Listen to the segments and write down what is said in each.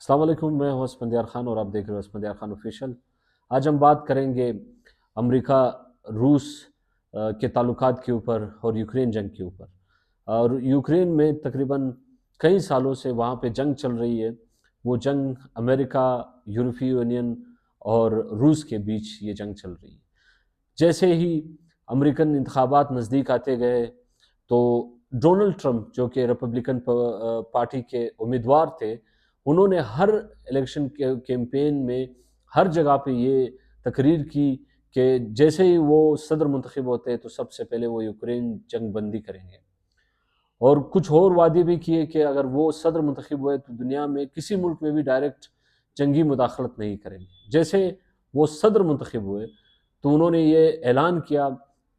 السلام علیکم، میں ہوں اسفندیار خان اور آپ دیکھ رہے ہو اسفندیار خان آفیشیل۔ آج ہم بات کریں گے امریکہ روس کے تعلقات کے اوپر اور یوکرین جنگ کے اوپر۔ اور یوکرین میں تقریباً کئی سالوں سے وہاں پہ جنگ چل رہی ہے۔ وہ جنگ امریکہ، یورپی یونین اور روس کے بیچ یہ جنگ چل رہی ہے۔ جیسے ہی امریکن انتخابات نزدیک آتے گئے تو ڈونلڈ ٹرمپ جو کہ ریپبلکن پارٹی کے امیدوار تھے، انہوں نے ہر الیکشن کیمپین میں ہر جگہ پہ یہ تقریر کی کہ جیسے ہی وہ صدر منتخب ہوتے ہیں تو سب سے پہلے وہ یوکرین جنگ بندی کریں گے، اور کچھ اور وعدے بھی کیے کہ اگر وہ صدر منتخب ہوئے تو دنیا میں کسی ملک میں بھی ڈائریکٹ جنگی مداخلت نہیں کریں گے۔ جیسے وہ صدر منتخب ہوئے تو انہوں نے یہ اعلان کیا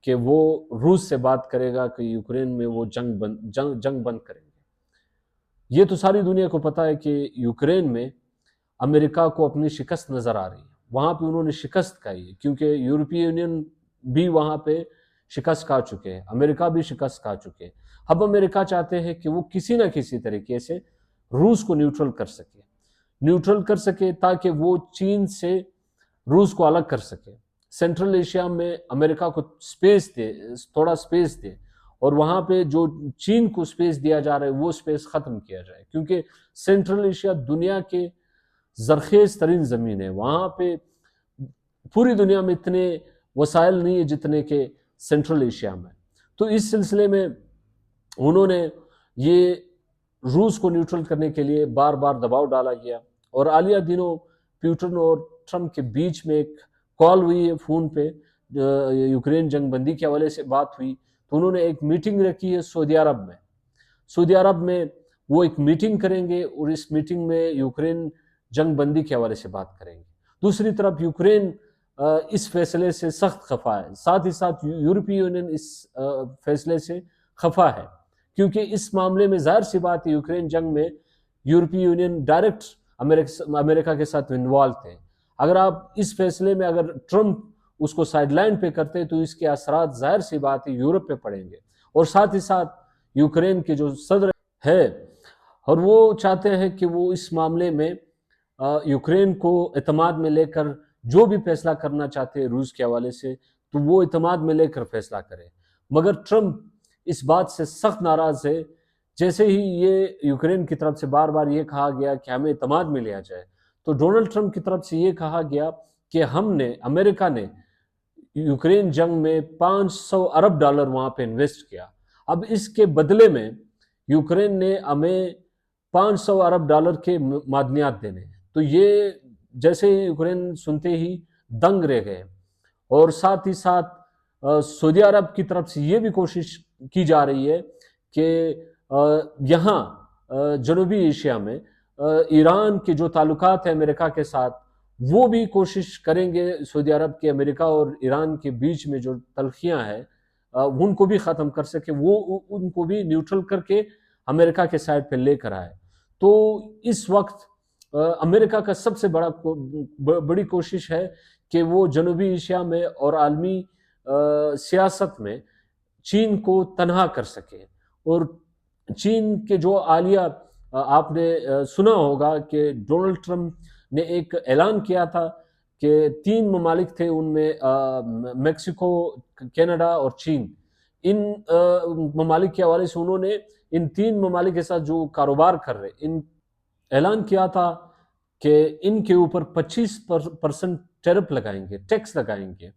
کہ وہ روس سے بات کرے گا کہ یوکرین میں وہ جنگ بند کریں گے۔ یہ تو ساری دنیا کو پتہ ہے کہ یوکرین میں امریکہ کو اپنی شکست نظر آ رہی ہے۔ وہاں پہ انہوں نے شکست کھائی ہے، کیونکہ یورپی یونین بھی وہاں پہ شکست کھا چکے ہیں، امریکہ بھی شکست کھا چکے ہیں۔ اب امریکہ چاہتے ہیں کہ وہ کسی نہ کسی طریقے سے روس کو نیوٹرل کر سکے تاکہ وہ چین سے روس کو الگ کر سکے، سینٹرل ایشیا میں امریکہ کو تھوڑا سپیس دے، اور وہاں پہ جو چین کو سپیس دیا جا رہا ہے وہ سپیس ختم کیا جائے، کیونکہ سینٹرل ایشیا دنیا کے زرخیز ترین زمین ہے۔ وہاں پہ پوری دنیا میں اتنے وسائل نہیں ہیں جتنے کہ سینٹرل ایشیا میں۔ تو اس سلسلے میں انہوں نے یہ روس کو نیوٹرل کرنے کے لیے بار بار دباؤ ڈالا گیا، اور حالیہ دنوں پیوٹن اور ٹرمپ کے بیچ میں ایک کال ہوئی ہے فون پہ، یوکرین جنگ بندی کے حوالے سے بات ہوئی، تو انہوں نے ایک میٹنگ رکھی ہے سعودی عرب میں وہ ایک میٹنگ کریں گے، اور اس میٹنگ میں یوکرین جنگ بندی کے حوالے سے بات کریں گے۔ دوسری طرف یوکرین اس فیصلے سے سخت خفا ہے، ساتھ ہی ساتھ یورپی یونین اس فیصلے سے خفا ہے، کیونکہ اس معاملے میں ظاہر سی بات ہے یوکرین جنگ میں یورپی یونین ڈائریکٹ امریکہ کے ساتھ انوالو تھے۔ اگر آپ اس فیصلے میں اگر ٹرمپ اس کو سائیڈ لائن پہ کرتے تو اس کے اثرات ظاہر سی بات ہے یورپ پہ پڑیں گے، اور ساتھ ہی ساتھ یوکرین کے جو صدر ہے اور وہ چاہتے ہیں کہ وہ اس معاملے میں یوکرین کو اعتماد میں لے کر جو بھی فیصلہ کرنا چاہتے ہیں روس کے حوالے سے تو وہ اعتماد میں لے کر فیصلہ کرے، مگر ٹرمپ اس بات سے سخت ناراض ہے۔ جیسے ہی یہ یوکرین کی طرف سے بار بار یہ کہا گیا کہ ہمیں اعتماد میں لیا جائے، تو ڈونلڈ ٹرمپ کی طرف سے یہ کہا گیا کہ امریکہ نے یوکرین جنگ میں $500 ارب وہاں پہ انویسٹ کیا، اب اس کے بدلے میں یوکرین نے ہمیں $500 ارب کے معدنیات دینے ہیں۔ تو یہ جیسے ہی یوکرین سنتے ہی دنگ رہ گئے، اور ساتھ ہی ساتھ سعودی عرب کی طرف سے یہ بھی کوشش کی جا رہی ہے کہ یہاں جنوبی ایشیا میں ایران کے جو تعلقات ہیں امریکہ کے ساتھ، وہ بھی کوشش کریں گے سعودی عرب کے امریکہ اور ایران کے بیچ میں جو تلخیاں ہیں ان کو بھی ختم کر سکے، وہ ان کو بھی نیوٹرل کر کے امریکہ کے سائڈ پہ لے کر آئے۔ تو اس وقت امریکہ کا سب سے بڑی کوشش ہے کہ وہ جنوبی ایشیا میں اور عالمی سیاست میں چین کو تنہا کر سکے، اور چین کے جو حالیہ آپ نے سنا ہوگا کہ ڈونلڈ ٹرمپ نے ایک اعلان کیا تھا کہ 3 ممالک تھے، ان میں میکسیکو، کینیڈا اور چین، ان ممالک کے حوالے سے انہوں نے ان 3 ممالک کے ساتھ جو کاروبار کر رہے اعلان کیا تھا کہ ان کے اوپر 25% ٹیرف لگائیں گے، ٹیکس لگائیں گے۔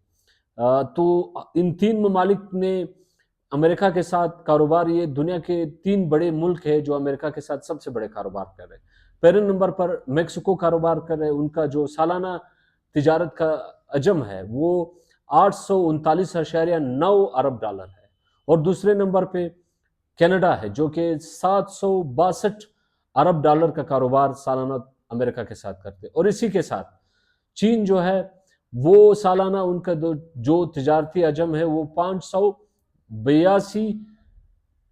تو ان 3 ممالک نے امریکہ کے ساتھ کاروبار، یہ دنیا کے 3 بڑے ملک ہیں جو امریکہ کے ساتھ سب سے بڑے کاروبار کر رہے ہیں۔ پہلے نمبر پر میکسیکو کاروبار کر رہے ہیں، ان کا جو سالانہ تجارت کا حجم ہے وہ $839.9 ارب ہے، اور دوسرے نمبر پہ کینیڈا ہے جو کہ $762 ارب کا کاروبار سالانہ امریکہ کے ساتھ کرتے ہیں، اور اسی کے ساتھ چین جو ہے وہ سالانہ ان کا جو تجارتی حجم ہے وہ $582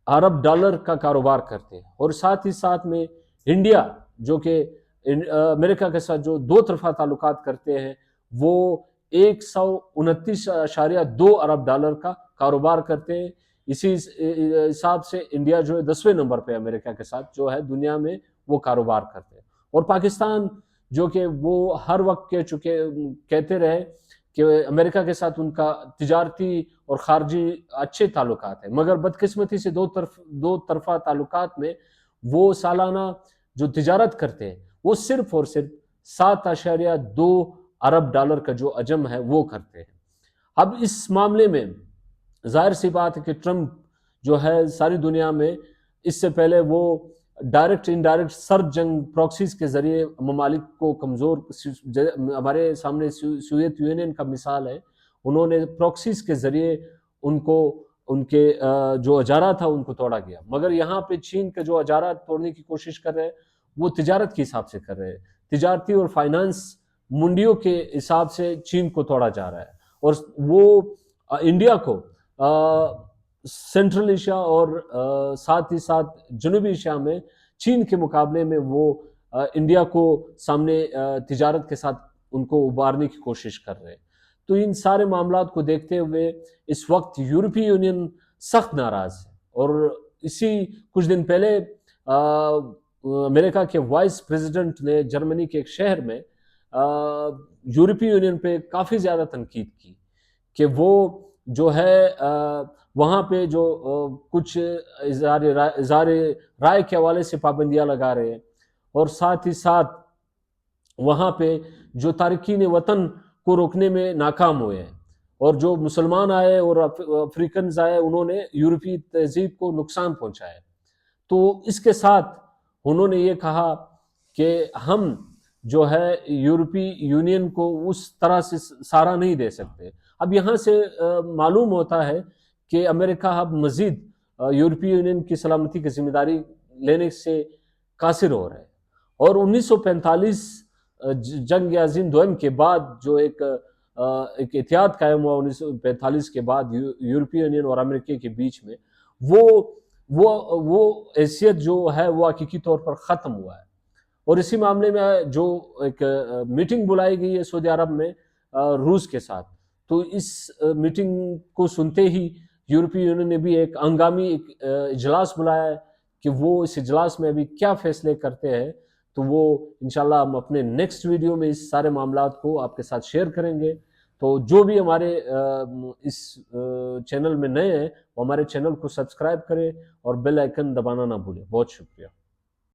ارب کا کاروبار کرتے ہیں، اور ساتھ ہی ساتھ میں انڈیا جو کہ امریکہ کے ساتھ جو 2 طرفہ تعلقات کرتے ہیں وہ $129.2 ارب کا کاروبار کرتے ہیں۔ اسی حساب سے انڈیا جو ہے 10ویں نمبر پہ امریکہ کے ساتھ جو ہے دنیا میں وہ کاروبار کرتے ہیں، اور پاکستان جو کہ وہ ہر وقت کہتے رہے کہ امریکہ کے ساتھ ان کا تجارتی اور خارجی اچھے تعلقات ہیں، مگر بدقسمتی سے دو طرفہ تعلقات میں وہ سالانہ جو تجارت کرتے ہیں وہ صرف اور صرف 7.2 ارب ڈالر کا جو حجم ہے وہ کرتے ہیں۔ اب اس معاملے میں ظاہر سی بات ہے کہ ٹرمپ جو ہے ساری دنیا میں اس سے پہلے وہ ڈائریکٹ انڈائریکٹ سرد جنگ پروکسیز کے ذریعے ممالک کو کمزور، ہمارے سامنے سوویت یونین کا مثال ہے، انہوں نے پروکسیز کے ذریعے ان کے جو اجارہ تھا ان کو توڑا گیا، مگر یہاں پہ چین کا جو اجارہ توڑنے کی کوشش کر رہے ہیں وہ تجارت کے حساب سے کر رہے ہیں، تجارتی اور فائنانس منڈیوں کے حساب سے چین کو توڑا جا رہا ہے، اور وہ انڈیا کو سینٹرل ایشیا اور ساتھ ہی ساتھ جنوبی ایشیا میں چین کے مقابلے میں وہ انڈیا کو سامنے تجارت کے ساتھ ان کو ابھارنے کی کوشش کر رہے ہیں۔ تو ان سارے معاملات کو دیکھتے ہوئے اس وقت یورپی یونین سخت ناراض ہے، اور اسی کچھ دن پہلے امریکہ کے وائس پریزیڈنٹ نے جرمنی کے ایک شہر میں یورپی یونین پہ کافی زیادہ تنقید کی کہ وہ جو ہے وہاں پہ جو کچھ اظہار رائے کے حوالے سے پابندیاں لگا رہے ہیں، اور ساتھ ہی ساتھ وہاں پہ جو تارکین وطن کو روکنے میں ناکام ہوئے ہیں، اور جو مسلمان آئے اور افریقنز آئے انہوں نے یورپی تہذیب کو نقصان پہنچایا۔ تو اس کے ساتھ انہوں نے یہ کہا کہ ہم جو ہے یورپی یونین کو اس طرح سے سہارا نہیں دے سکتے۔ اب یہاں سے معلوم ہوتا ہے کہ امریکہ اب مزید یورپی یونین کی سلامتی کی ذمہ داری لینے سے قاصر ہو رہا ہے، اور 1945 جنگ عظیم دوئم کے بعد جو ایک اتحاد قائم ہوا 1945 کے بعد یورپی یونین اور امریکہ کے بیچ میں، وہ حیثیت جو ہے وہ حقیقی طور پر ختم ہوا ہے۔ اور اسی معاملے میں جو ایک میٹنگ بلائی گئی ہے سعودی عرب میں روس کے ساتھ، تو اس میٹنگ کو سنتے ہی یورپی یونین نے بھی ایک ہنگامی اجلاس بلایا ہے کہ وہ اس اجلاس میں ابھی کیا فیصلے کرتے ہیں، تو وہ انشاءاللہ ہم اپنے نیکسٹ ویڈیو میں اس سارے معاملات کو آپ کے ساتھ شیئر کریں گے۔ تو جو بھی ہمارے اس چینل میں نئے ہیں وہ ہمارے چینل کو سبسکرائب کریں اور بیل آئیکن دبانا نہ بھولیں۔ بہت شکریہ۔